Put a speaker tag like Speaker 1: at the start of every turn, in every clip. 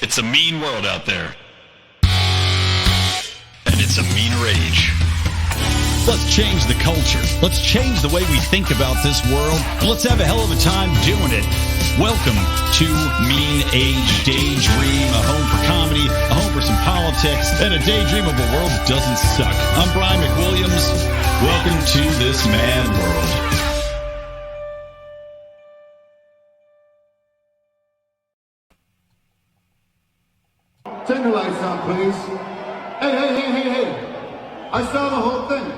Speaker 1: It's a mean world out there. And it's a meaner age.
Speaker 2: Let's change the culture. Let's change the way we think about this world. And let's have a hell of a time doing it. Welcome to Mean Age Daydream, a home for comedy, a home for some politics, and a daydream of a world that doesn't suck. I'm Brian McWilliams. Welcome to this mad world.
Speaker 3: Turn the lights on, please. Hey. I saw the whole thing.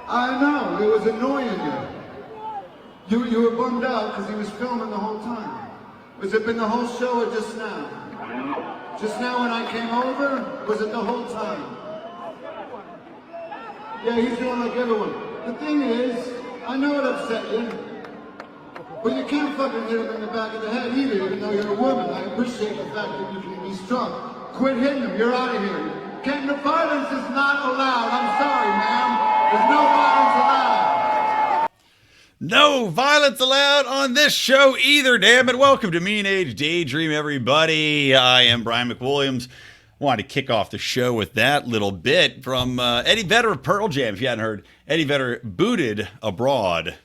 Speaker 3: I know, it was annoying you. You were bummed out because he was filming the whole time. Was it been the whole show or just now? Just now when I came over? Was it the whole time? Yeah, he's doing like everyone. The thing is, I know it upset you. But you can't fucking hit him in the back of the head either, even though you're a woman. I appreciate the fact that you can be strong. Quit hitting him, you're out of here. The violence is not allowed. I'm sorry, ma'am. There's no violence allowed.
Speaker 2: No violence allowed on this show either, damn it. Welcome to Mean Age Daydream, everybody. I am Brian McWilliams. Wanted to kick off the show with that little bit from Eddie Vedder of Pearl Jam. If you hadn't heard, Eddie Vedder booted abroad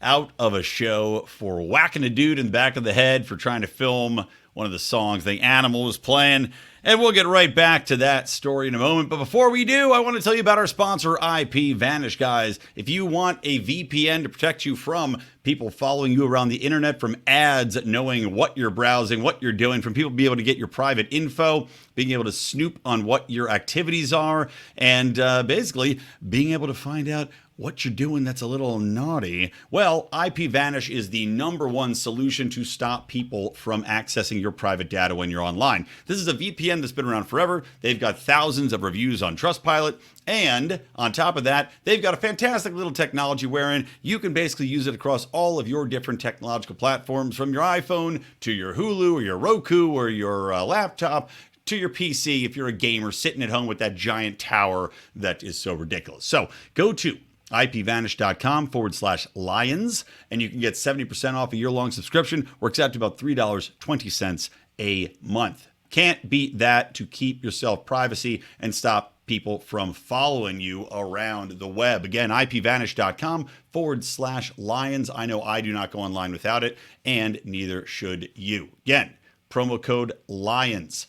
Speaker 2: out of a show for whacking a dude in the back of the head for trying to film one of the songs the Animal was playing. And we'll get right back to that story in a moment. But before we do, I want to tell you about our sponsor, IP Vanish, guys. If you want a VPN to protect you from people following you around the internet, from ads, knowing what you're browsing, what you're doing, from people being able to get your private info, being able to snoop on what your activities are, and basically being able to find out what you're doing that's a little naughty. Well, IP Vanish is the #1 solution to stop people from accessing your private data when you're online. This is a VPN that's been around forever. They've got thousands of reviews on Trustpilot. And on top of that, they've got a fantastic little technology wherein you can basically use it across all of your different technological platforms, from your iPhone to your Hulu or your Roku or your laptop to your PC if you're a gamer sitting at home with that giant tower that is so ridiculous. So go to ipvanish.com/lions, and you can get 70% off a year-long subscription. Works out to about $3.20 a month. Can't beat that to keep yourself privacy and stop people from following you around the web. Again, ipvanish.com/lions. I know I do not go online without it, and neither should you. Again, promo code LIONS.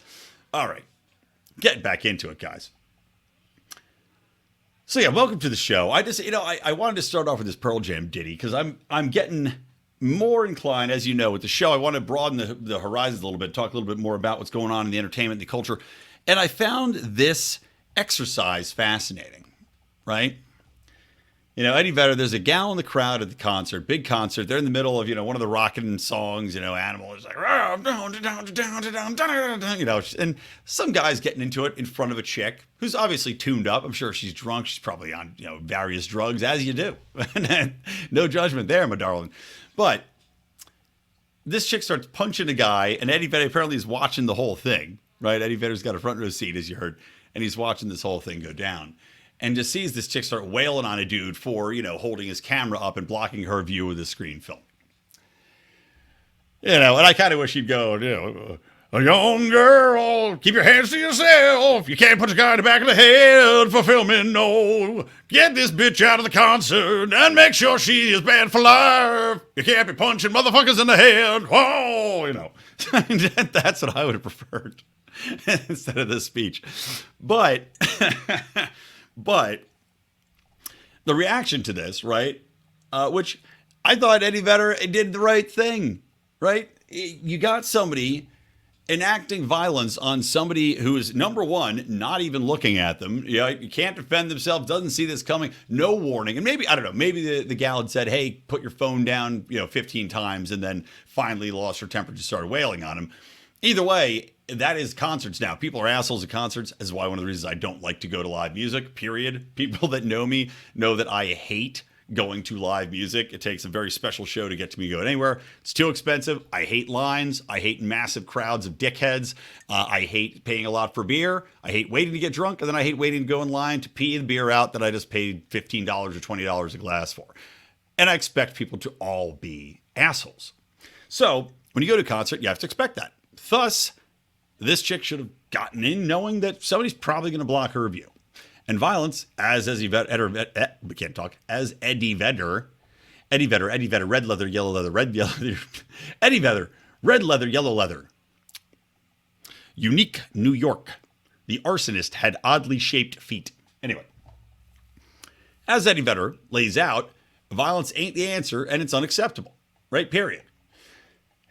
Speaker 2: All right, getting back into it, guys. So yeah, welcome to the show. I wanted to start off with this Pearl Jam ditty because I'm getting more inclined, as you know, with the show. I want to broaden the horizons a little bit, talk a little bit more about what's going on in the entertainment and the culture. And I found this exercise fascinating, right? You know, Eddie Vedder, there's a gal in the crowd at the concert, big concert. They're in the middle of, one of the rockin' songs, Animal is like, and some guy's getting into it in front of a chick who's obviously tuned up. I'm sure she's drunk. She's probably on, various drugs, as you do. No judgment there, my darling. But this chick starts punching a guy, and Eddie Vedder apparently is watching the whole thing, right? Eddie Vedder's got a front row seat, as you heard, and he's watching this whole thing go down. And just sees this chick start wailing on a dude for, holding his camera up and blocking her view of the screen film. And I kind of wish he'd go, a young girl, keep your hands to yourself. You can't punch a guy in the back of the head for filming, no. Get this bitch out of the concert and make sure she is banned for life. You can't be punching motherfuckers in the head. Oh, That's what I would have preferred instead of this speech. But... But the reaction to this, right, which I thought Eddie Vedder did the right thing, right? You got somebody enacting violence on somebody who is, #1, not even looking at them. You can't defend themselves, doesn't see this coming, no warning. And maybe, I don't know, maybe the gal had said, hey, put your phone down, 15 times, and then finally lost her temper and just started wailing on him. Either way, that is concerts now. People are assholes at concerts. That's why one of the reasons I don't like to go to live music, period. People that know me know that I hate going to live music. It takes a very special show to get to me go anywhere. It's too expensive. I hate lines. I hate massive crowds of dickheads. I hate paying a lot for beer. I hate waiting to get drunk. And then I hate waiting to go in line to pee the beer out that I just paid $15 or $20 a glass for. And I expect people to all be assholes. So when you go to a concert, you have to expect that. Thus, this chick should have gotten in knowing that somebody's probably going to block her view. And violence, as Eddie Vedder, red leather, yellow leather, Eddie Vedder, red leather, yellow leather. Unique New York. The arsonist had oddly shaped feet. Anyway, as Eddie Vedder lays out, violence ain't the answer and it's unacceptable. Right? Period.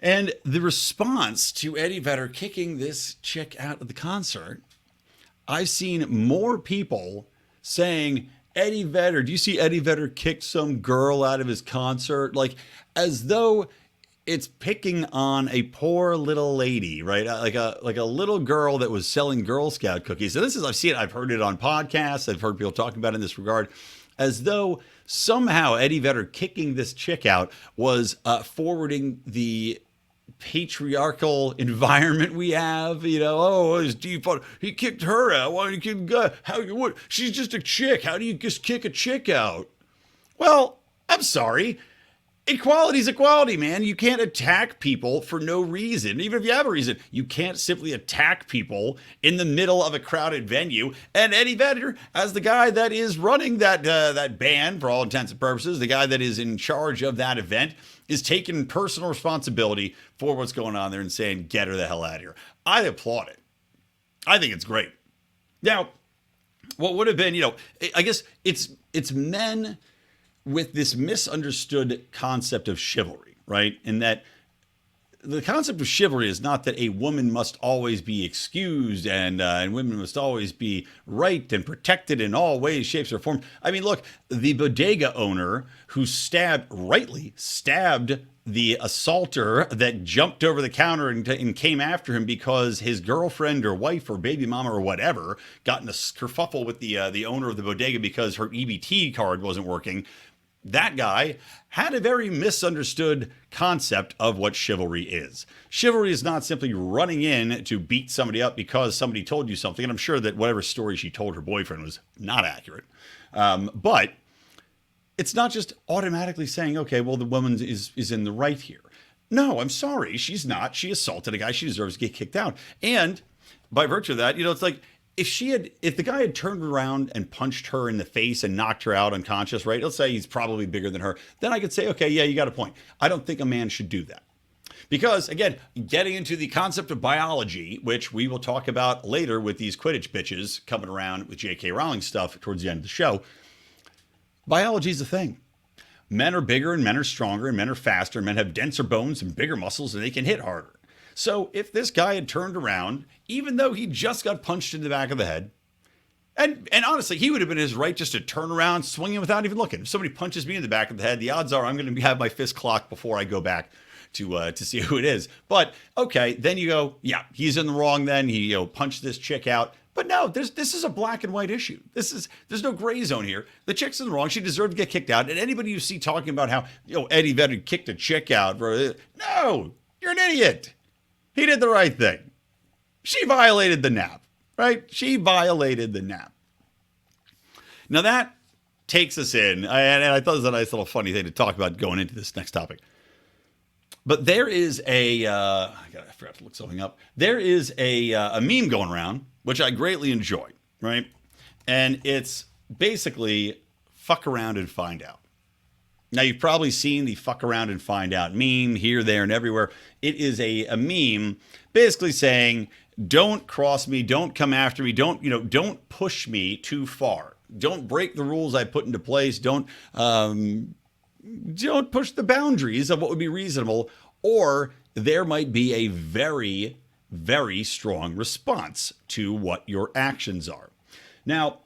Speaker 2: And the response to Eddie Vedder kicking this chick out of the concert, I've seen more people saying, Eddie Vedder, do you see Eddie Vedder kicked some girl out of his concert? Like, as though it's picking on a poor little lady, right? Like a little girl that was selling Girl Scout cookies. And I've seen it, I've heard it on podcasts, I've heard people talking about it in this regard, as though somehow Eddie Vedder kicking this chick out was forwarding the patriarchal environment we have. It's default. He kicked her out. Why did you kick? What? She's just a chick. How do you just kick a chick out? Well, I'm sorry. Equality's equality, man. You can't attack people for no reason. Even if you have a reason, you can't simply attack people in the middle of a crowded venue. And Eddie Vedder, as the guy that is running that band for all intents and purposes, the guy that is in charge of that event, is taking personal responsibility for what's going on there and saying, get her the hell out of here. I applaud it. I think it's great. Now, what would have been, I guess it's men with this misunderstood concept of chivalry, right? And that the concept of chivalry is not that a woman must always be excused and women must always be right and protected in all ways, shapes, or forms. I mean, look, the bodega owner who rightly stabbed the assaulter that jumped over the counter and came after him because his girlfriend or wife or baby mama or whatever got in a kerfuffle with the owner of the bodega because her EBT card wasn't working. That guy had a very misunderstood concept of what chivalry is. Chivalry is not simply running in to beat somebody up because somebody told you something. And I'm sure that whatever story she told her boyfriend was not accurate. But it's not just automatically saying, okay, well, the woman is in the right here. No, I'm sorry. She's not. She assaulted a guy. She deserves to get kicked out. And by virtue of that, it's like, if the guy had turned around and punched her in the face and knocked her out unconscious, right? Let's say he's probably bigger than her. Then I could say, okay, yeah, you got a point. I don't think a man should do that. Because again, getting into the concept of biology, which we will talk about later with these Quidditch bitches coming around with J.K. Rowling stuff towards the end of the show, biology is a thing. Men are bigger and men are stronger and men are faster. Men have denser bones and bigger muscles and they can hit harder. So if this guy had turned around, even though he just got punched in the back of the head, and honestly, he would have been his right just to turn around, swinging without even looking. If somebody punches me in the back of the head, the odds are I'm going to have my fist clocked before I go back to see who it is. But okay, then you go, yeah, he's in the wrong. Then he punched this chick out. But no, this is a black and white issue. There's no gray zone here. The chick's in the wrong. She deserved to get kicked out. And anybody you see talking about how Eddie Vedder kicked a chick out, bro, no, you're an idiot. He did the right thing. She violated the nap, right? She violated the nap. Now that takes us in, and I thought it was a nice little funny thing to talk about going into this next topic. But there is I forgot to look something up. There is a meme going around, which I greatly enjoy, right? And it's basically fuck around and find out. Now, you've probably seen the fuck around and find out meme here, there, and everywhere. It is a meme basically saying, don't cross me, don't come after me, don't push me too far. Don't break the rules I put into place. Don't push the boundaries of what would be reasonable, or there might be a very, very strong response to what your actions are. Now,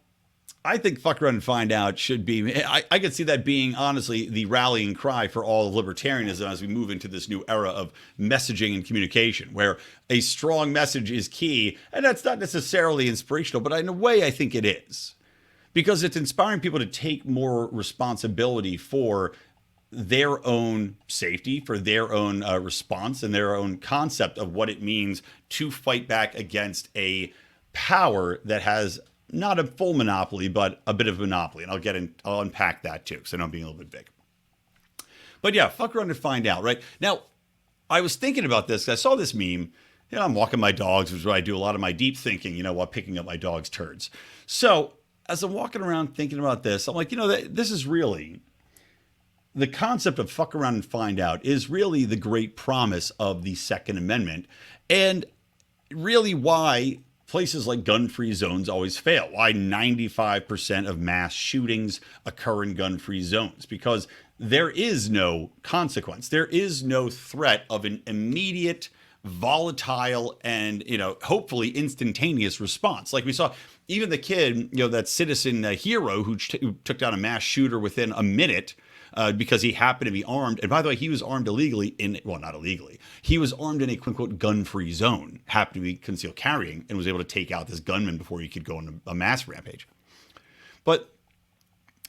Speaker 2: I think fuck around and find out should be, I could see that being, honestly, the rallying cry for all of libertarianism as we move into this new era of messaging and communication, where a strong message is key. And that's not necessarily inspirational, but in a way, I think it is. Because it's inspiring people to take more responsibility for their own safety, for their own response, and their own concept of what it means to fight back against a power that has not a full monopoly, but a bit of a monopoly. And I'll unpack that too, because I know I'm being a little bit big. But yeah, fuck around and find out, right? Now, I was thinking about this, 'cause I saw this meme. I'm walking my dogs, which is where I do a lot of my deep thinking, while picking up my dog's turds. So as I'm walking around thinking about this, I'm like, this is really the concept of fuck around and find out is really the great promise of the Second Amendment, and really why places like gun-free zones always fail, why 95% of mass shootings occur in gun-free zones, because there is no consequence. There is no threat of an immediate, volatile, and, hopefully instantaneous response. Like we saw, even the kid, that citizen hero who took down a mass shooter within a minute, because he happened to be armed. And by the way, he was armed illegally not illegally. He was armed in a quote unquote gun-free zone, happened to be concealed carrying, and was able to take out this gunman before he could go on a mass rampage. But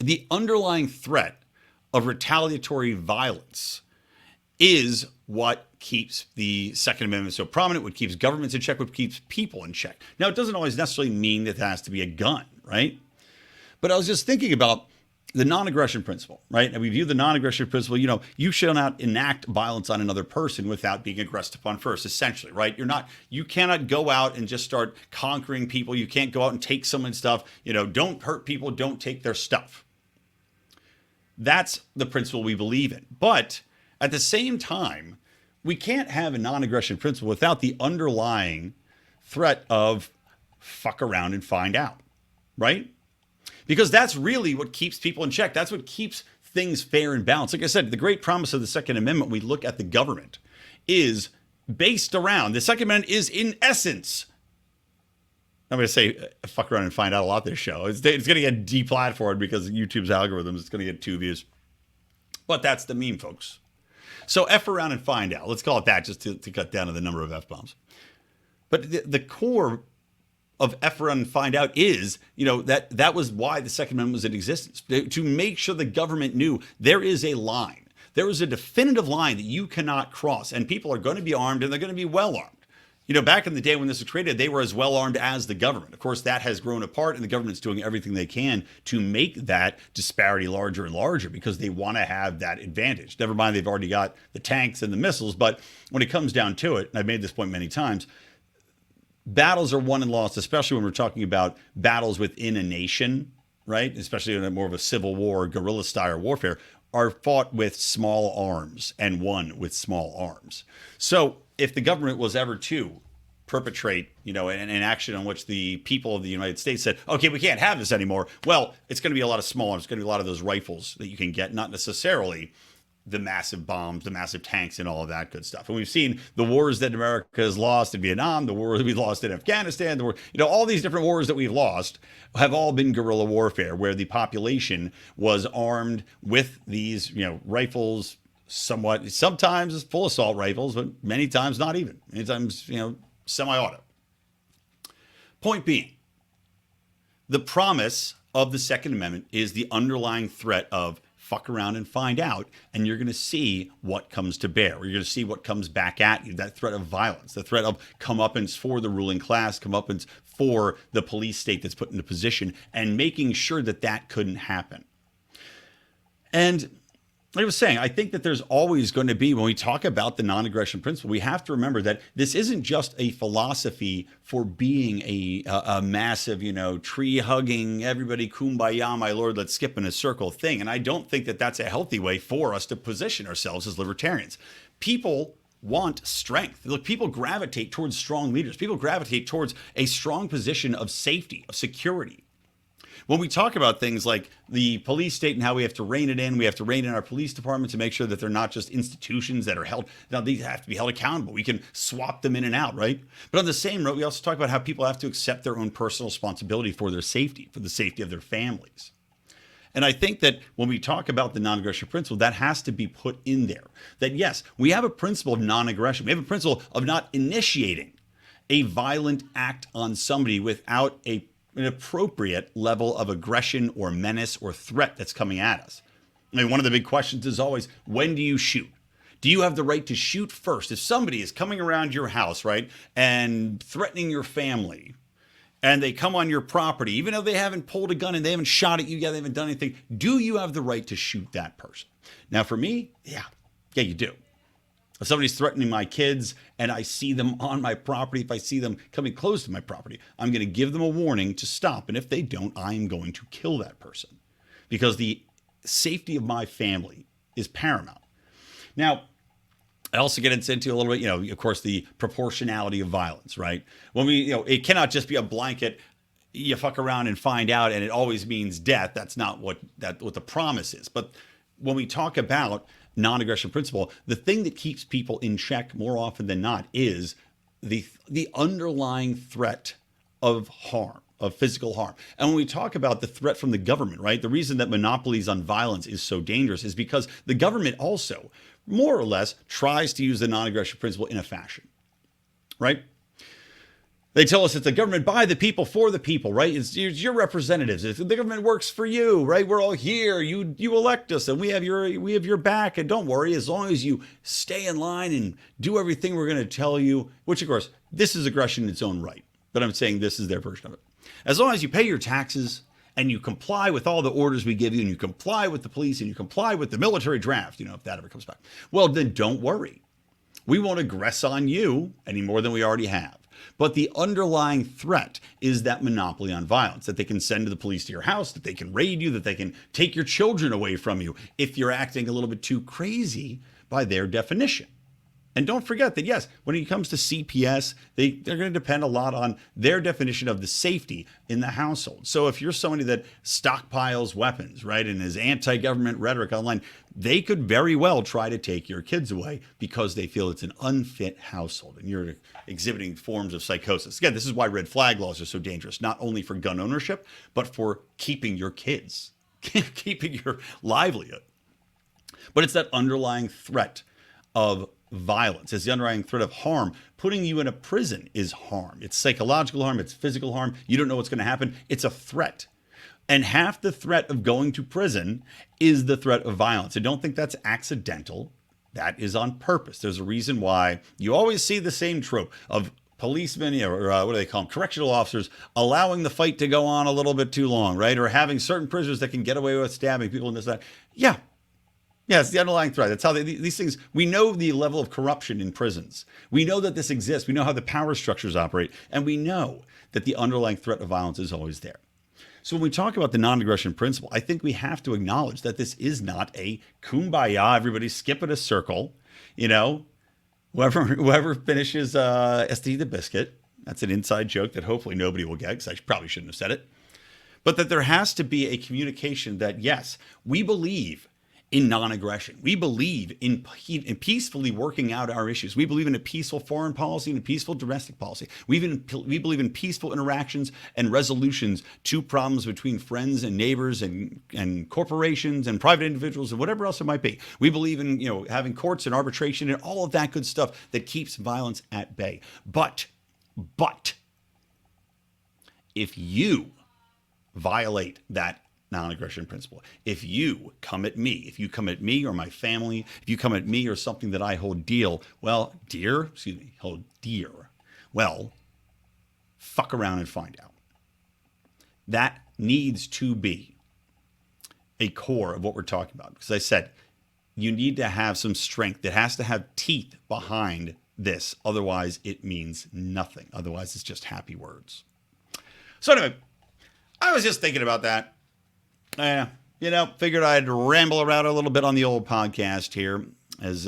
Speaker 2: the underlying threat of retaliatory violence is what keeps the Second Amendment so prominent, what keeps governments in check, what keeps people in check. Now, it doesn't always necessarily mean that it has to be a gun, right? But I was just thinking about the non-aggression principle, right? And we view the non-aggression principle, you shall not enact violence on another person without being aggressed upon first, essentially, right? You cannot go out and just start conquering people. You can't go out and take someone's stuff. Don't hurt people, don't take their stuff. That's the principle we believe in. But at the same time, we can't have a non-aggression principle without the underlying threat of fuck around and find out, right? Because that's really what keeps people in check. That's what keeps things fair and balanced. Like I said, the great promise of the Second Amendment, when we look at the government, is based around, the Second Amendment is in essence, I'm going to say fuck around and find out a lot this show. It's going to get deplatformed because of YouTube's algorithms. It's going to get 2 views. But that's the meme, folks. So F around and find out. Let's call it that just to cut down to the number of F-bombs. But the core of F around and find out is, that was why the Second Amendment was in existence, to make sure the government knew there is a line. There is a definitive line that you cannot cross, and people are going to be armed, and they're going to be well armed. Back in the day when this was created, they were as well armed as the government. Of course, that has grown apart, and the government's doing everything they can to make that disparity larger and larger because they want to have that advantage. Never mind, they've already got the tanks and the missiles, but when it comes down to it, and I've made this point many times, battles are won and lost, especially when we're talking about battles within a nation, right? Especially in more of a civil war, guerrilla style warfare, are fought with small arms and won with small arms. So if the government was ever to perpetrate, an action on which the people of the United States said, okay, we can't have this anymore, well, it's going to be a lot of small arms. It's going to be a lot of those rifles that you can get, not necessarily the massive bombs, the massive tanks, and all of that good stuff. And we've seen the wars that America has lost in Vietnam, the war that we lost in Afghanistan, all these different wars that we've lost have all been guerrilla warfare, where the population was armed with these, rifles, sometimes full assault rifles, but many times not even. Many times, semi-auto. Point being, the promise of the Second Amendment is the underlying threat of fuck around and find out, and you're going to see what comes to bear. You're going to see what comes back at you, that threat of violence, the threat of comeuppance for the ruling class, comeuppance for the police state that's put into position, and making sure that that couldn't happen. And like I was saying, I think that there's always going to be, when we talk about the non-aggression principle, we have to remember that this isn't just a philosophy for being a massive, tree-hugging, everybody kumbaya, my lord, let's skip in a circle thing. And I don't think that that's a healthy way for us to position ourselves as libertarians. People want strength. Look, people gravitate towards strong leaders. People gravitate towards a strong position of safety, of security. When we talk about things like the police state and how we have to rein it in, we have to rein in our police department to make sure that they're not just institutions that are held. Now, these have to be held accountable. We can swap them in and out, right? But on the same note, we also talk about how people have to accept their own personal responsibility for their safety, for the safety of their families. And I think that when we talk about the non-aggression principle, that has to be put in there. That yes, we have a principle of non-aggression. We have a principle of not initiating a violent act on somebody without an appropriate level of aggression or menace or threat that's coming at us. I mean, one of the big questions is always, when do you shoot? Do you have the right to shoot first? If somebody is coming around your house, right, and threatening your family, and they come on your property, even though they haven't pulled a gun and they haven't shot at you yet, they haven't done anything, do you have the right to shoot that person? Now, for me, yeah, you do. If somebody's threatening my kids and I see them on my property, if I see them coming close to my property, I'm going to give them a warning to stop. And if they don't, I'm going to kill that person because the safety of my family is paramount. Now, I also get into a little bit, of course, the proportionality of violence, right? When it cannot just be a blanket, you fuck around and find out and it always means death. That's not what the promise is. But when we talk about non-aggression principle, the thing that keeps people in check more often than not is the underlying threat of harm, of physical harm. And when we talk about the threat from the government, right, the reason that monopolies on violence is so dangerous is because the government also, more or less, tries to use the non-aggression principle in a fashion, right? They tell us it's the government by the people for the people, right? It's your representatives. The government works for you, right? We're all here. You elect us, and we have your back. And don't worry, as long as you stay in line and do everything we're going to tell you. Which, of course, this is aggression in its own right. But I'm saying this is their version of it. As long as you pay your taxes and you comply with all the orders we give you, and you comply with the police, and you comply with the military draft, if that ever comes back, well, then don't worry. We won't aggress on you any more than we already have. But the underlying threat is that monopoly on violence, that they can send to the police to your house, that they can raid you, that they can take your children away from you if you're acting a little bit too crazy by their definition. And don't forget that, yes, when it comes to CPS, they're going to depend a lot on their definition of the safety in the household. So if you're somebody that stockpiles weapons, right, and is anti-government rhetoric online, they could very well try to take your kids away because they feel it's an unfit household and you're exhibiting forms of psychosis. Again, this is why red flag laws are so dangerous, not only for gun ownership, but for keeping your kids, keeping your livelihood. But it's that underlying threat of violence. It's the underlying threat of harm. Putting you in a prison is harm. It's psychological harm. It's physical harm. You don't know what's going to happen. It's a threat. And half the threat of going to prison is the threat of violence. I don't think that's accidental. That is on purpose. There's a reason why you always see the same trope of policemen, or what do they call them, correctional officers, allowing the fight to go on a little bit too long, right? Or having certain prisoners that can get away with stabbing people and this, that. Yeah, it's the underlying threat. That's how these things, we know the level of corruption in prisons. We know that this exists. We know how the power structures operate. And we know that the underlying threat of violence is always there. So when we talk about the non-aggression principle, I think we have to acknowledge that this is not a kumbaya, everybody skip in a circle, whoever finishes SD the biscuit. That's an inside joke that hopefully nobody will get because I probably shouldn't have said it. But that there has to be a communication that, yes, we believe in non-aggression. We believe in peacefully working out our issues. We believe in a peaceful foreign policy and a peaceful domestic policy. We believe in peaceful interactions and resolutions to problems between friends and neighbors and corporations and private individuals and whatever else it might be. We believe in having courts and arbitration and all of that good stuff that keeps violence at bay. But if you violate that non-aggression principle, if you come at me or my family, if you come at me or something that I hold dear, well, fuck around and find out. That needs to be a core of what we're talking about. Because I said, you need to have some strength. It has to have teeth behind this. Otherwise, it means nothing. Otherwise, it's just happy words. So anyway, I was just thinking about that. Figured I'd ramble around a little bit on the old podcast here, as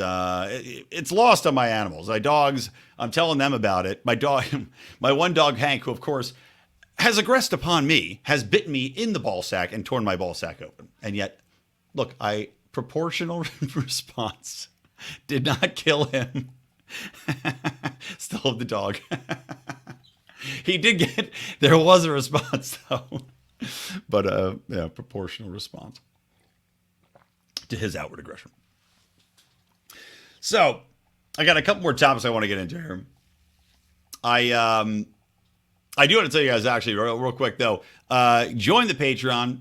Speaker 2: it's lost on my animals. My dogs, I'm telling them about it. My one dog, Hank, who of course has aggressed upon me, has bitten me in the ball sack and torn my ball sack open. And yet, look, proportional response did not kill him. Still love the dog. There was a response though. But proportional response to his outward aggression. So I got a couple more topics I want to get into here. I do want to tell you guys actually real quick though. Join the Patreon.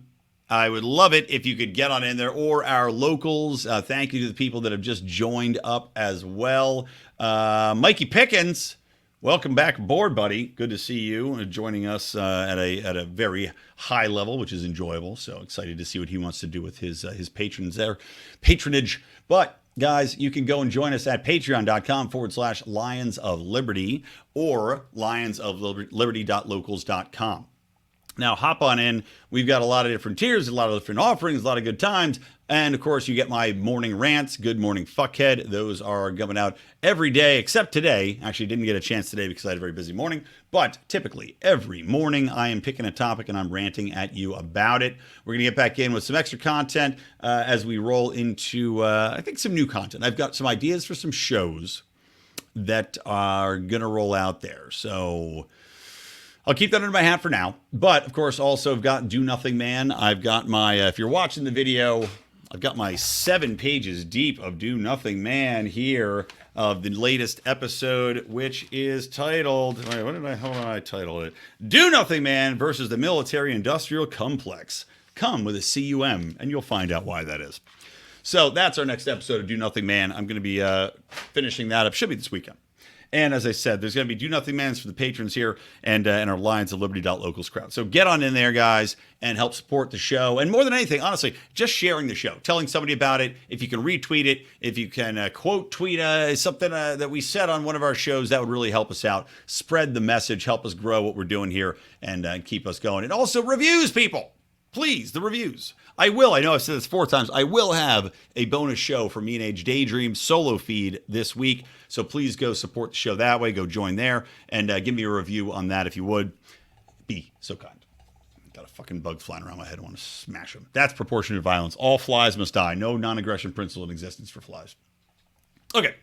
Speaker 2: I would love it if you could get on in there, or our locals. Thank you to the people that have just joined up as well. Mikey Pickens, welcome back aboard, buddy. Good to see you joining us at a very high level, which is enjoyable. So excited to see what he wants to do with his patronage. But Guys, you can go and join us at patreon.com/Lions of Liberty or lionsofliberty.locals.com. Now, hop on in. We've got a lot of different tiers, a lot of different offerings, a lot of good times. And, of course, you get my morning rants, Good Morning Fuckhead. Those are coming out every day, except today. Actually, didn't get a chance today because I had a very busy morning. But typically, every morning, I am picking a topic and I'm ranting at you about it. We're going to get back in with some extra content as we roll into, I think, some new content. I've got some ideas for some shows that are going to roll out there. So I'll keep that under my hat for now. But, of course, also I've got Do Nothing Man. I've got my, if you're watching the video, I've got my 7 pages deep of Do Nothing Man here of the latest episode, which is titled, how did I title it? Do Nothing Man versus the Military-Industrial Complex. Come with a CUM, and you'll find out why that is. So that's our next episode of Do Nothing Man. I'm going to be finishing that up. Should be this weekend. And as I said, there's going to be Do Nothing Mans for the patrons here and our Lions of Liberty.locals crowd. So get on in there, guys, and help support the show. And more than anything, honestly, just sharing the show, telling somebody about it. If you can retweet it, if you can quote tweet something that we said on one of our shows, that would really help us out. Spread the message, help us grow what we're doing here, and keep us going. And also reviews, people. Please, the reviews. I know I've said this 4 times, I will have a bonus show for Mean Age Daydream solo feed this week. So please go support the show that way. Go join there and give me a review on that if you would. Be so kind. Got a fucking bug flying around my head. I want to smash them. That's proportionate violence. All flies must die. No non-aggression principle in existence for flies. Okay.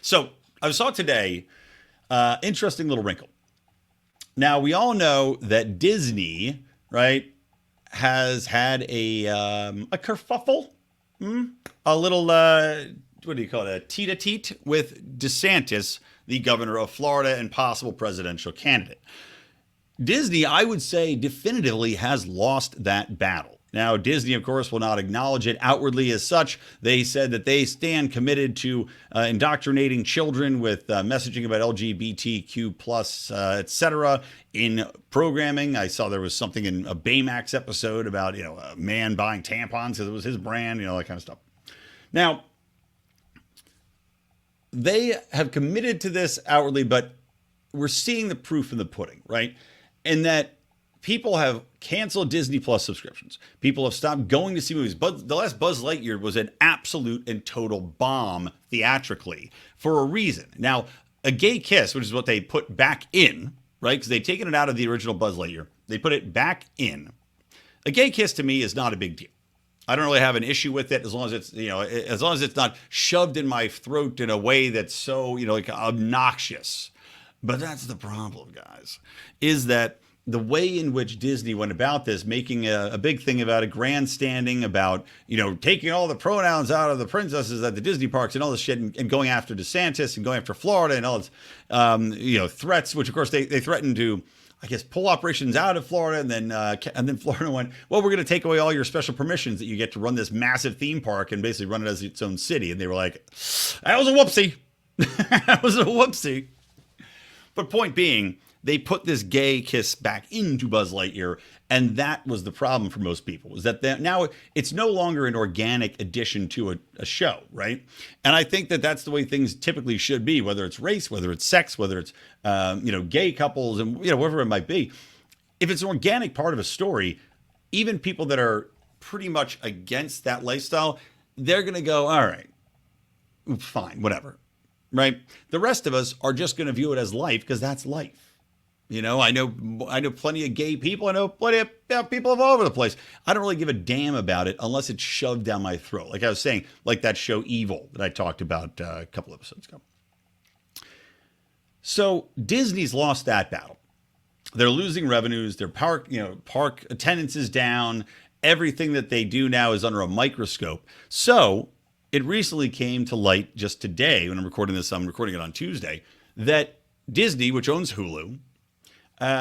Speaker 2: So I saw today, interesting little wrinkle. Now, we all know that Disney, right, has had a kerfuffle, a little, what do you call it, a teet-a-teet with DeSantis, the governor of Florida and possible presidential candidate. Disney, I would say, definitively has lost that battle. Now, Disney, of course, will not acknowledge it outwardly as such. They said that they stand committed to indoctrinating children with messaging about LGBTQ+, etc. in programming. I saw there was something in a Baymax episode about, a man buying tampons because it was his brand, that kind of stuff. Now, they have committed to this outwardly, but we're seeing the proof in the pudding, right? And that people have canceled Disney Plus subscriptions. People have stopped going to see movies. But the last Buzz Lightyear was an absolute and total bomb theatrically for a reason. Now, a gay kiss, which is what they put back in, right? Because they'd taken it out of the original Buzz Lightyear. They put it back in. A gay kiss to me is not a big deal. I don't really have an issue with it as long as it's, as long as it's not shoved in my throat in a way that's so, like obnoxious. But that's the problem, guys, is that the way in which Disney went about this, making a big thing about it, grandstanding about, taking all the pronouns out of the princesses at the Disney parks and all this shit and going after DeSantis and going after Florida and all this, threats, which of course they threatened to, I guess, pull operations out of Florida. And then Florida went, well, we're going to take away all your special permissions that you get to run this massive theme park and basically run it as its own city. And they were like, that was a whoopsie. That was a whoopsie. But point being, they put this gay kiss back into Buzz Lightyear, and that was the problem for most people, is that now it's no longer an organic addition to a show, right? And I think that that's the way things typically should be, whether it's race, whether it's sex, whether it's, gay couples and, whatever it might be. If it's an organic part of a story, even people that are pretty much against that lifestyle, they're going to go, all right, fine, whatever, right? The rest of us are just going to view it as life because that's life. I know plenty of gay people. I know plenty of people all over the place. I don't really give a damn about it unless it's shoved down my throat. Like I was saying, like that show Evil that I talked about a couple episodes ago. So Disney's lost that battle. They're losing revenues. Their park attendance is down. Everything that they do now is under a microscope. So it recently came to light just today when I'm recording this. I'm recording it on Tuesday. That Disney, which owns Hulu,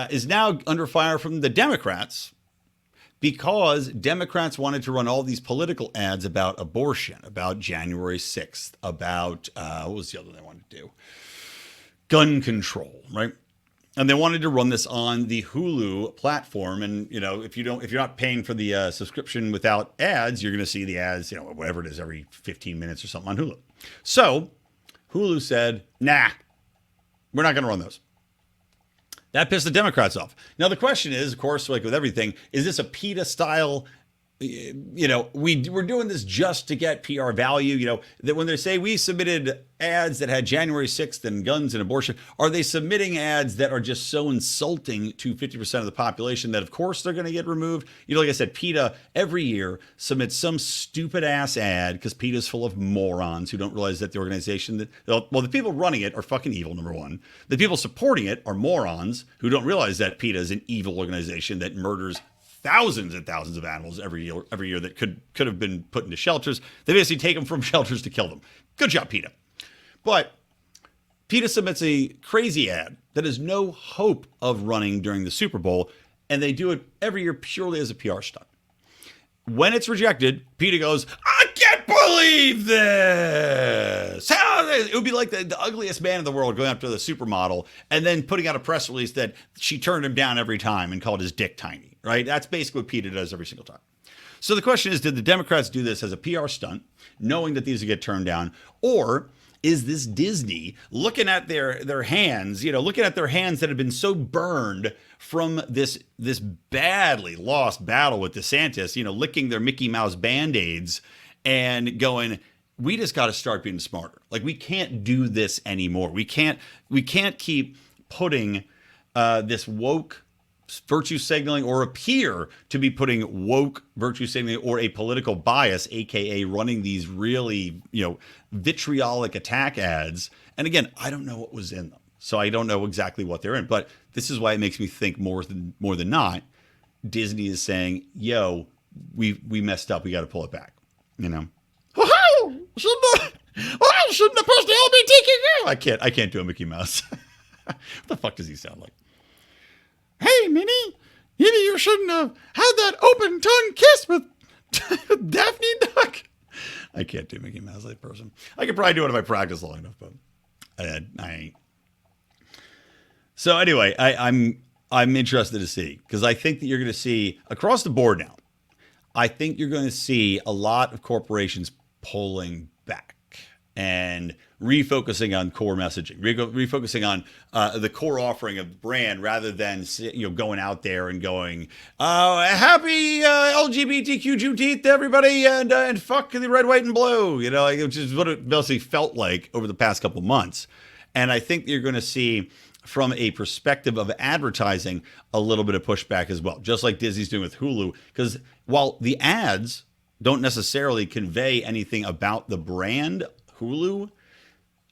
Speaker 2: is now under fire from the Democrats because Democrats wanted to run all these political ads about abortion, about January 6th, about, what was the other one they wanted to do? Gun control, right? And they wanted to run this on the Hulu platform. And, if you're not paying for the subscription without ads, you're going to see the ads, whatever it is, every 15 minutes or something on Hulu. So Hulu said, nah, we're not going to run those. That pissed the Democrats off. Now, the question is, of course, like with everything, is this a PETA style? We're doing this just to get PR value. That when they say we submitted ads that had January 6th and guns and abortion, are they submitting ads that are just so insulting to 50% of the population that, of course, they're going to get removed? Like I said, PETA every year submits some stupid ass ad because PETA is full of morons who don't realize that the organization the people running it are fucking evil, number one. The people supporting it are morons who don't realize that PETA is an evil organization that murders thousands and thousands of animals every year that could have been put into shelters. They basically take them from shelters to kill them. Good job, PETA. But PETA submits a crazy ad that has no hope of running during the Super Bowl, and they do it every year purely as a PR stunt. When it's rejected, PETA goes, I can't believe this! It would be like the ugliest man in the world going up to the supermodel and then putting out a press release that she turned him down every time and called his dick tiny, right? That's basically what PETA does every single time. So the question is, did the Democrats do this as a PR stunt, knowing that these would get turned down, or is this Disney looking at their hands, looking at their hands that have been so burned from this badly lost battle with DeSantis, licking their Mickey Mouse Band-Aids and going, we just got to start being smarter. Like, we can't do this anymore. We can't keep putting this woke virtue signaling or appear to be putting woke virtue signaling or a political bias, aka running these really, vitriolic attack ads. And again, I don't know what was in them, so I don't know exactly what they're in. But this is why it makes me think more than not, Disney is saying, "Yo, we messed up. We got to pull it back." Shouldn't the push the LGBTQ? I can't do a Mickey Mouse. What the fuck does he sound like? Hey, Minnie, maybe you shouldn't have had that open tongue kiss with Daphne Duck. I can't do Mickey Mouse like person. I could probably do it if I practice long enough, but I ain't. So anyway, I'm interested to see, because I think that you're going to see across the board now. I think you're going to see a lot of corporations pulling back and refocusing on core messaging, refocusing on the core offering of the brand, rather than going out there and going, happy LGBTQ Juneteenth to everybody, and fuck the red, white, and blue, which is what it basically felt like over the past couple months. And I think you're going to see, from a perspective of advertising, a little bit of pushback as well, just like Disney's doing with Hulu, because while the ads don't necessarily convey anything about the brand Hulu,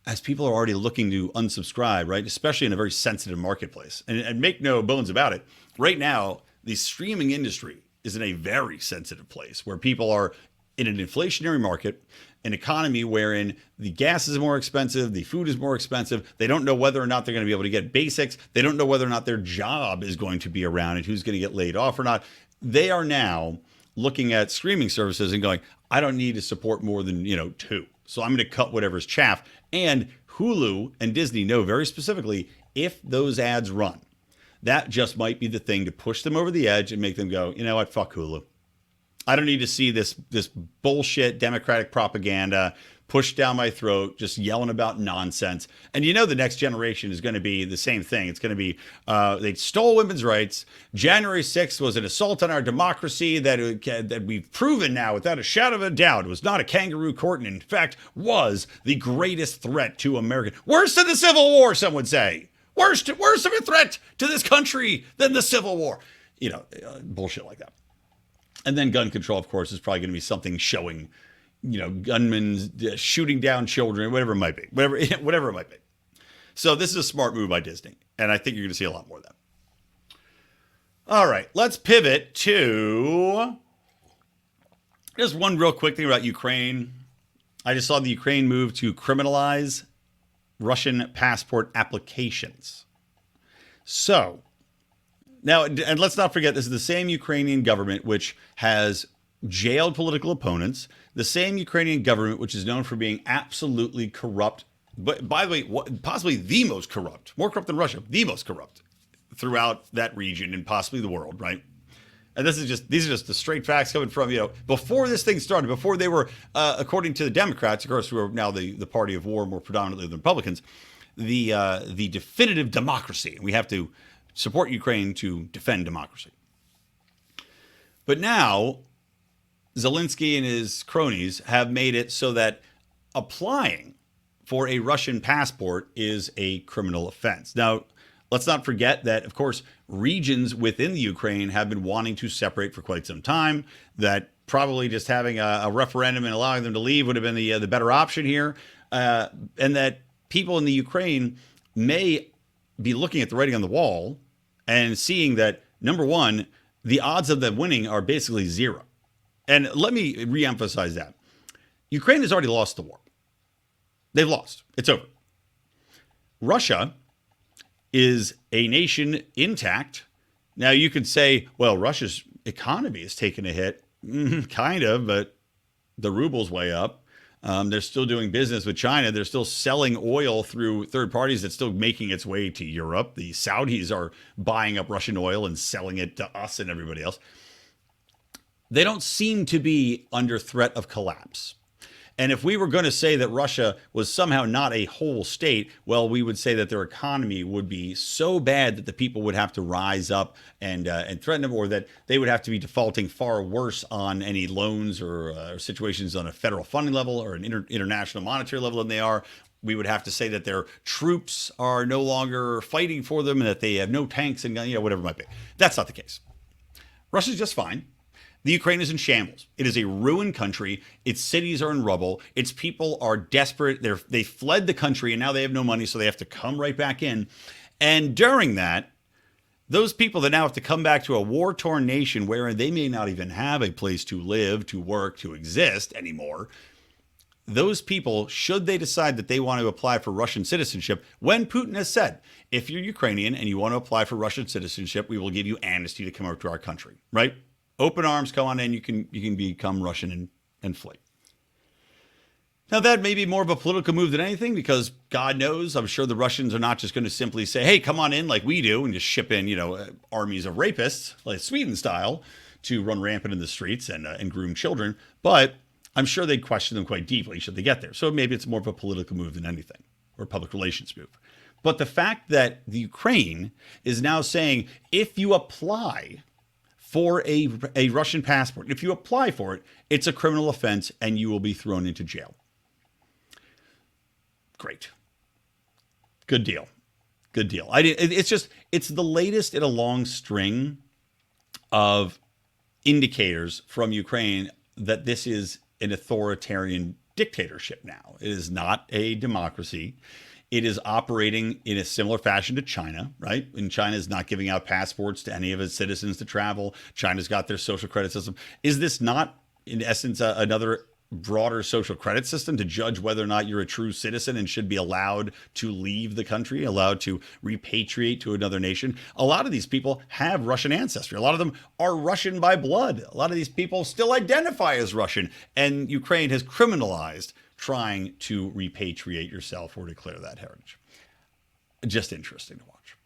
Speaker 2: as people are already looking to unsubscribe, right? Especially in a very sensitive marketplace. And make no bones about it, right now, the streaming industry is in a very sensitive place where people are in an inflationary market, an economy wherein the gas is more expensive, the food is more expensive. They don't know whether or not they're going to be able to get basics. They don't know whether or not their job is going to be around and who's going to get laid off or not. They are now looking at streaming services and going, I don't need to support more than, 2. So I'm going to cut whatever's chaff. And Hulu and Disney know very specifically, if those ads run, that just might be the thing to push them over the edge and make them go, you know what, fuck Hulu. I don't need to see this bullshit Democratic propaganda pushed down my throat, just yelling about nonsense. And the next generation is going to be the same thing. It's going to be, they stole women's rights. January 6th was an assault on our democracy that we've proven now without a shadow of a doubt. It was not a kangaroo court, and in fact was the greatest threat to America. Worse than the Civil War, some would say. Worse of a threat to this country than the Civil War. Bullshit like that. And then gun control, of course, is probably going to be something showing, gunmen shooting down children, whatever it might be, whatever it might be. So this is a smart move by Disney, and I think you're going to see a lot more of that. All right, let's pivot to just one real quick thing about Ukraine. I just saw the Ukraine move to criminalize Russian passport applications. So now, and let's not forget, this is the same Ukrainian government which has jailed political opponents, the same Ukrainian government which is known for being absolutely corrupt, but by the way, possibly the most corrupt, more corrupt than Russia, the most corrupt throughout that region and possibly the world, right? And these are just the straight facts coming from, before this thing started, before they were, according to the Democrats, of course, who are now the party of war more predominantly than Republicans, the definitive democracy. We have to support Ukraine to defend democracy. But now, Zelensky and his cronies have made it so that applying for a Russian passport is a criminal offense. Now, let's not forget that, of course, regions within the Ukraine have been wanting to separate for quite some time, that probably just having a referendum and allowing them to leave would have been the better option here, and that people in the Ukraine may be looking at the writing on the wall and seeing that, number one, the odds of them winning are basically zero. And let me reemphasize that. Ukraine has already lost the war. They've lost. It's over. Russia is a nation intact. Now, you could say, well, Russia's economy has taken a hit. Kind of, but the ruble's way up. They're still doing business with China. They're still selling oil through third parties that's still making its way to Europe. The Saudis are buying up Russian oil and selling it to us and everybody else. They don't seem to be under threat of collapse. And if we were going to say that Russia was somehow not a whole state, well, we would say that their economy would be so bad that the people would have to rise up and threaten them, or that they would have to be defaulting far worse on any loans or situations on a federal funding level or an international monetary level than they are. We would have to say that their troops are no longer fighting for them and that they have no tanks and whatever it might be. That's not the case. Russia's just fine. The Ukraine is in shambles. It is a ruined country. Its cities are in rubble. Its people are desperate. They fled the country and now they have no money, so they have to come right back in. And during that, those people that now have to come back to a war-torn nation where they may not even have a place to live, to work, to exist anymore, those people, should they decide that they want to apply for Russian citizenship, when Putin has said, if you're Ukrainian and you want to apply for Russian citizenship, we will give you amnesty to come over to our country, right? Open arms, come on in, you can become Russian and flee. Now, that may be more of a political move than anything, because God knows, I'm sure the Russians are not just going to simply say, hey, come on in like we do, and just ship in, armies of rapists, like Sweden style, to run rampant in the streets and groom children. But I'm sure they'd question them quite deeply should they get there. So maybe it's more of a political move than anything, or a public relations move. But the fact that the Ukraine is now saying, if you apply for a Russian passport, if you apply for it, it's a criminal offense and you will be thrown into jail. Great. Good deal. Good deal. It's the latest in a long string of indicators from Ukraine that this is an authoritarian dictatorship now. It is not a democracy. It is operating in a similar fashion to China, right? And China is not giving out passports to any of its citizens to travel. China's got their social credit system. Is this not, in essence, another broader social credit system to judge whether or not you're a true citizen and should be allowed to leave the country, allowed to repatriate to another nation? A lot of these people have Russian ancestry. A lot of them are Russian by blood. A lot of these people still identify as Russian, and Ukraine has criminalized trying to repatriate yourself or declare that heritage. Just interesting to watch.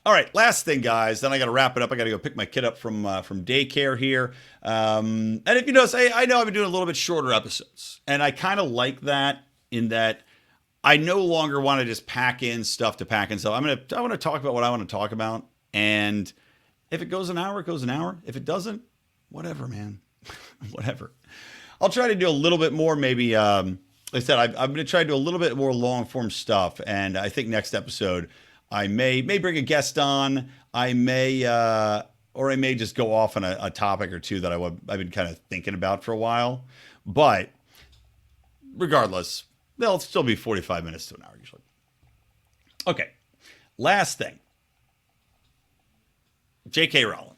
Speaker 2: All right, last thing, guys. Then I got to wrap it up. I got to go pick my kid up from daycare here. And if you notice, I know I've been doing a little bit shorter episodes, and I kind of like that, in that I no longer want to just pack in stuff to pack in. So I want to talk about what I want to talk about, and if it goes an hour, it goes an hour. If it doesn't, whatever, man, whatever. I'll try to do a little bit more, maybe. Like I said, I'm going to try to do a little bit more long-form stuff, and I think next episode I may bring a guest on. I may just go off on a topic or two that I've been kind of thinking about for a while. But regardless, they'll still be 45 minutes to an hour usually. Okay, last thing. J.K. Rowling.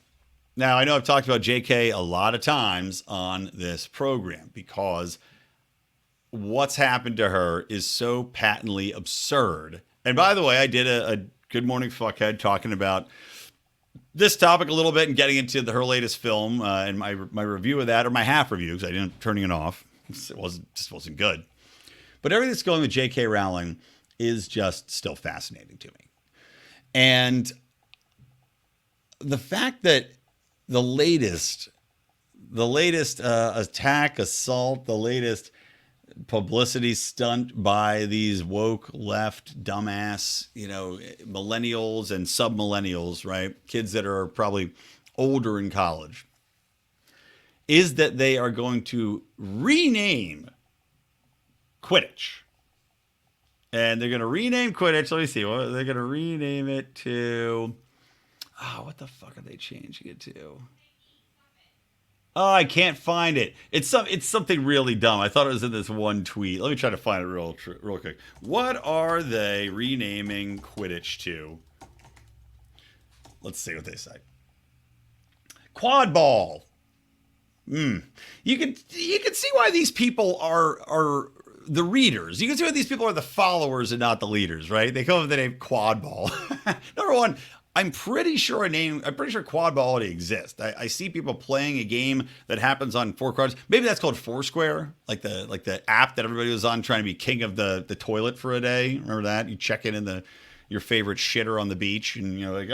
Speaker 2: Now, I know I've talked about J.K. a lot of times on this program, because what's happened to her is so patently absurd. And by the way, I did a Good Morning Fuckhead talking about this topic a little bit and getting into her latest film and my review of that, or my half review, because I didn't turning it off. It wasn't good. But everything that's going with J.K. Rowling is just still fascinating to me. And the fact that the latest attack, assault, the latest publicity stunt by these woke left dumbass, millennials and sub-millennials, right? Kids that are probably older in college, is that they are going to rename Quidditch. And they're going to rename Quidditch. Let me see. They're going to rename it to... Oh, what the fuck are they changing it to? Oh, I can't find it. It's something really dumb. I thought it was in this one tweet. Let me try to find it real quick. What are they renaming Quidditch to? Let's see what they say. Quad ball. You can see why these people are the readers. You can see why these people are the followers and not the leaders, right? They come up with the name quad ball. Number one, I'm pretty sure quad ball already exists. I see people playing a game that happens on 4 cards. Maybe that's called Foursquare, like the app that everybody was on trying to be king of the toilet for a day. Remember that? You check in your favorite shitter on the beach, and you're like,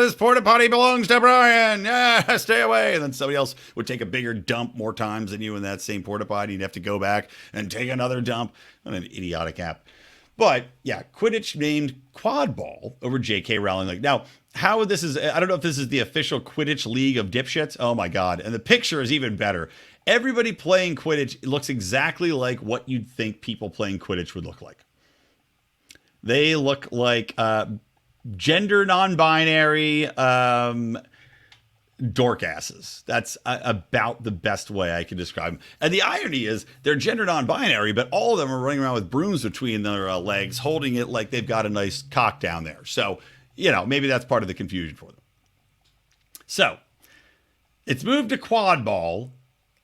Speaker 2: this porta potty belongs to Brian. Yeah, stay away. And then somebody else would take a bigger dump more times than you in that same porta potty. You'd have to go back and take another dump. What an idiotic app. But yeah, Quidditch named quad ball over J.K. Rowling. Like, now, I don't know if this is the official Quidditch League of dipshits. Oh my God. And the picture is even better. Everybody playing Quidditch looks exactly like what you'd think people playing Quidditch would look like. They look like gender non-binary dork asses. That's about the best way I can describe them. And the irony is they're gender non-binary, but all of them are running around with brooms between their legs, holding it like they've got a nice cock down there. So, maybe that's part of the confusion for them. So, it's moved to quad ball.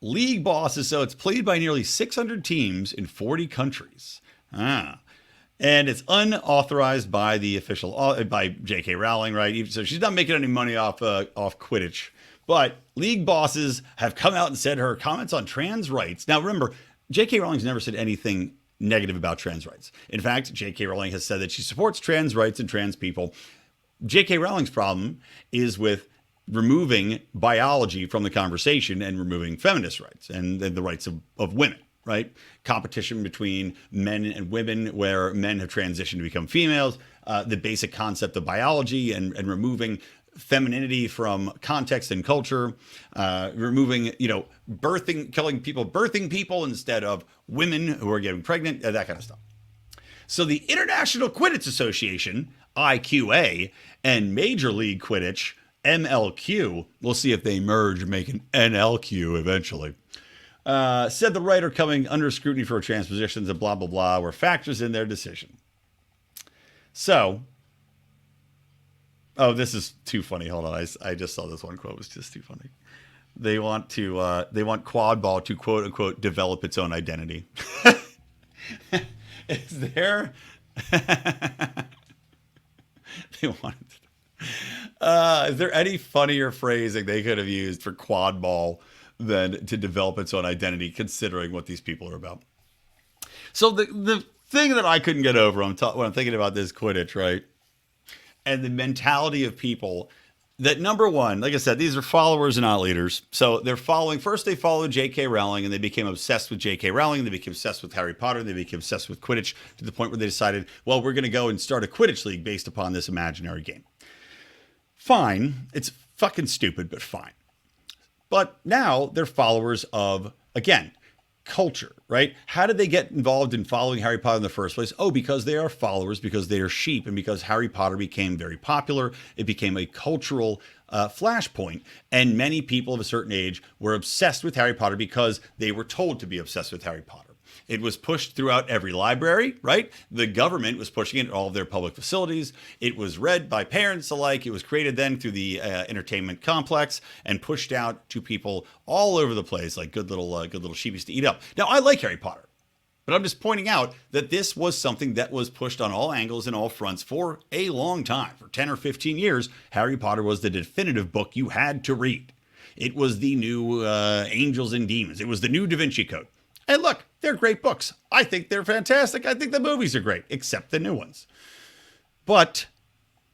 Speaker 2: League bosses, so it's played by nearly 600 teams in 40 countries. And it's unauthorized by the official, by J.K. Rowling, right? So she's not making any money off Quidditch. But league bosses have come out and said her comments on trans rights. Now, remember, J.K. Rowling's never said anything negative about trans rights. In fact, J.K. Rowling has said that she supports trans rights and trans people. J.K. Rowling's problem is with removing biology from the conversation and removing feminist rights and the rights of women. Right? Competition between men and women, where men have transitioned to become females, the basic concept of biology and removing femininity from context and culture, removing, birthing people instead of women who are getting pregnant, that kind of stuff. So the International Quidditch Association, IQA, and Major League Quidditch, MLQ, we'll see if they merge and make an NLQ eventually, said the right are coming under scrutiny for transpositions and blah, blah, blah, were factors in their decision. So, this is too funny. Hold on. I just saw this one quote. It was just too funny. They want quad ball to quote unquote develop its own identity. Is there? Is there any funnier phrasing they could have used for quad ball than to develop its own identity, considering what these people are about? So the thing that I couldn't get over when I'm thinking about this Quidditch, right, and the mentality of people that, number one, like I said, these are followers and not leaders. So they're following. First, they followed J.K. Rowling, and they became obsessed with J.K. Rowling. And they became obsessed with Harry Potter. And they became obsessed with Quidditch to the point where they decided, well, we're going to go and start a Quidditch league based upon this imaginary game. Fine. It's fucking stupid, but fine. But now they're followers of, again, culture, right? How did they get involved in following Harry Potter in the first place? Oh, because they are followers, because they are sheep, and because Harry Potter became very popular. It became a cultural flashpoint, and many people of a certain age were obsessed with Harry Potter because they were told to be obsessed with Harry Potter. It was pushed throughout every library, right? The government was pushing it in all of their public facilities. It was read by parents alike. It was created then through the entertainment complex and pushed out to people all over the place, like good little sheepies to eat up. Now, I like Harry Potter, but I'm just pointing out that this was something that was pushed on all angles and all fronts for a long time. For 10 or 15 years, Harry Potter was the definitive book you had to read. It was the new Angels and Demons. It was the new Da Vinci Code. And look, they're great books. I think they're fantastic. I think the movies are great, except the new ones. But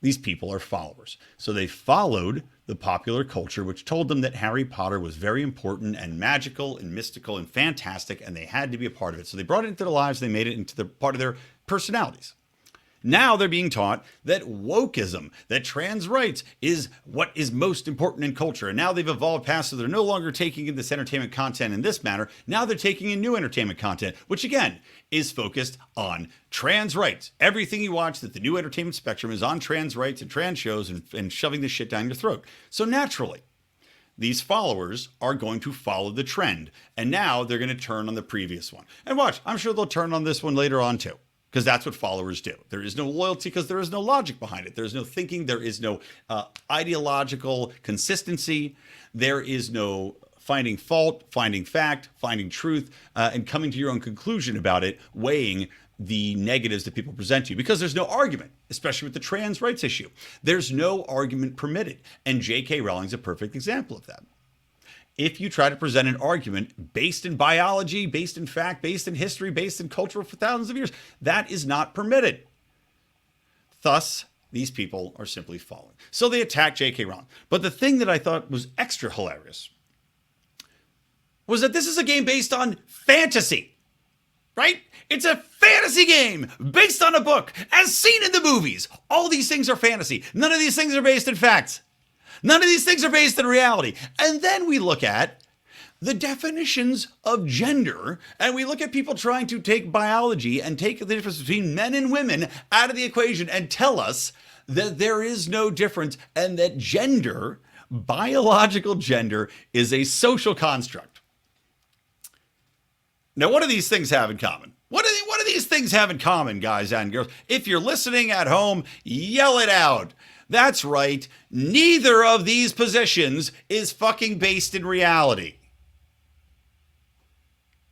Speaker 2: these people are followers. So they followed the popular culture, which told them that Harry Potter was very important and magical and mystical and fantastic, and they had to be a part of it. So they brought it into their lives. They made it into the part of their personalities. Now they're being taught that wokeism, that trans rights is what is most important in culture. And now they've evolved past, so they're no longer taking in this entertainment content in this manner. Now they're taking in new entertainment content, which again is focused on trans rights. Everything you watch that the new entertainment spectrum is on trans rights and trans shows and shoving this shit down your throat. So naturally, these followers are going to follow the trend. And now they're going to turn on the previous one. And watch, I'm sure they'll turn on this one later on too. Because that's what followers do. There is no loyalty because there is no logic behind it. There's no thinking. There is no ideological consistency. There is no finding fault, finding fact, finding truth, and coming to your own conclusion about it, weighing the negatives that people present to you. Because there's no argument, especially with the trans rights issue. There's no argument permitted. And J.K. Rowling's a perfect example of that. If you try to present an argument based in biology, based in fact, based in history, based in culture for thousands of years, that is not permitted. Thus, these people are simply following. So they attack J.K. Rowling. But the thing that I thought was extra hilarious was that this is a game based on fantasy, right? It's a fantasy game based on a book, as seen in the movies. All these things are fantasy. None of these things are based in facts. None of these things are based in reality. And then we look at the definitions of gender, and we look at people trying to take biology and take the difference between men and women out of the equation and tell us that there is no difference and that gender, biological gender, is a social construct. Now, what do these things have in common? What do these things have in common, guys and girls? If you're listening at home, yell it out. That's right. Neither of these positions is fucking based in reality.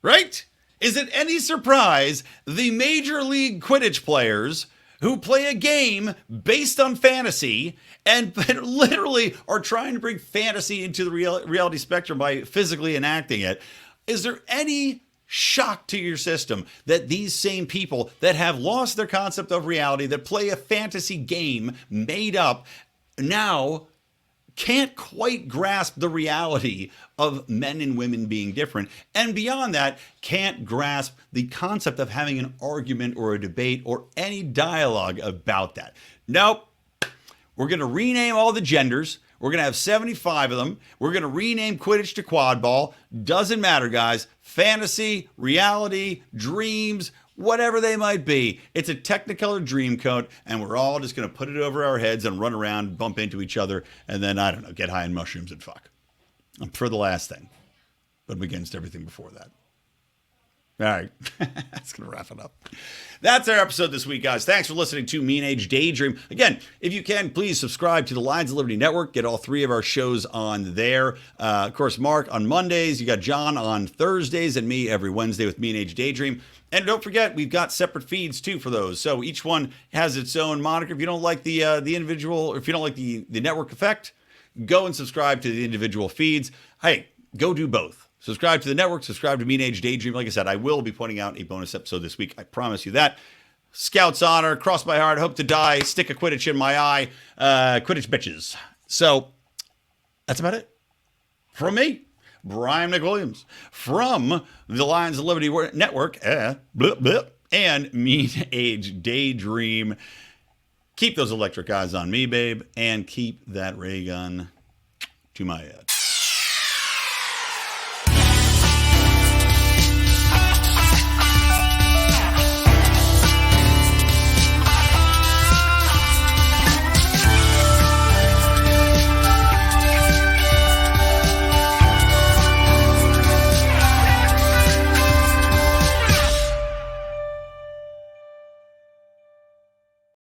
Speaker 2: Right? Is it any surprise the Major League Quidditch players who play a game based on fantasy and literally are trying to bring fantasy into the reality spectrum by physically enacting it? Is there any shock to your system that these same people that have lost their concept of reality, that play a fantasy game made up, now can't quite grasp the reality of men and women being different, and beyond that, can't grasp the concept of having an argument or a debate or any dialogue about that? Nope. We're going to rename all the genders. We're going to have 75 of them. We're going to rename Quidditch to quad ball. Doesn't matter, guys. Fantasy, reality, dreams, whatever they might be. It's a Technicolor dream coat, and we're all just going to put it over our heads and run around, bump into each other, and then, I don't know, get high on mushrooms and fuck. I'm for the last thing, but I'm against everything before that. All right, that's going to wrap it up. That's our episode this week, guys. Thanks for listening to Mean Age Daydream. Again, if you can, please subscribe to the Lions of Liberty Network. Get all three of our shows on there. Of course, Mark on Mondays. You got John on Thursdays and me every Wednesday with Mean Age Daydream. And don't forget, we've got separate feeds, too, for those. So each one has its own moniker. If you don't like the individual, or if you don't like the network effect, go and subscribe to the individual feeds. Hey, go do both. Subscribe to the network, subscribe to Mean Age Daydream. Like I said, I will be putting out a bonus episode this week. I promise you that. Scout's honor, cross my heart, hope to die, stick a Quidditch in my eye, Quidditch bitches. So that's about it. From me, Brian McWilliams, from the Lions of Liberty Network, and Mean Age Daydream. Keep those electric eyes on me, babe, and keep that ray gun to my head.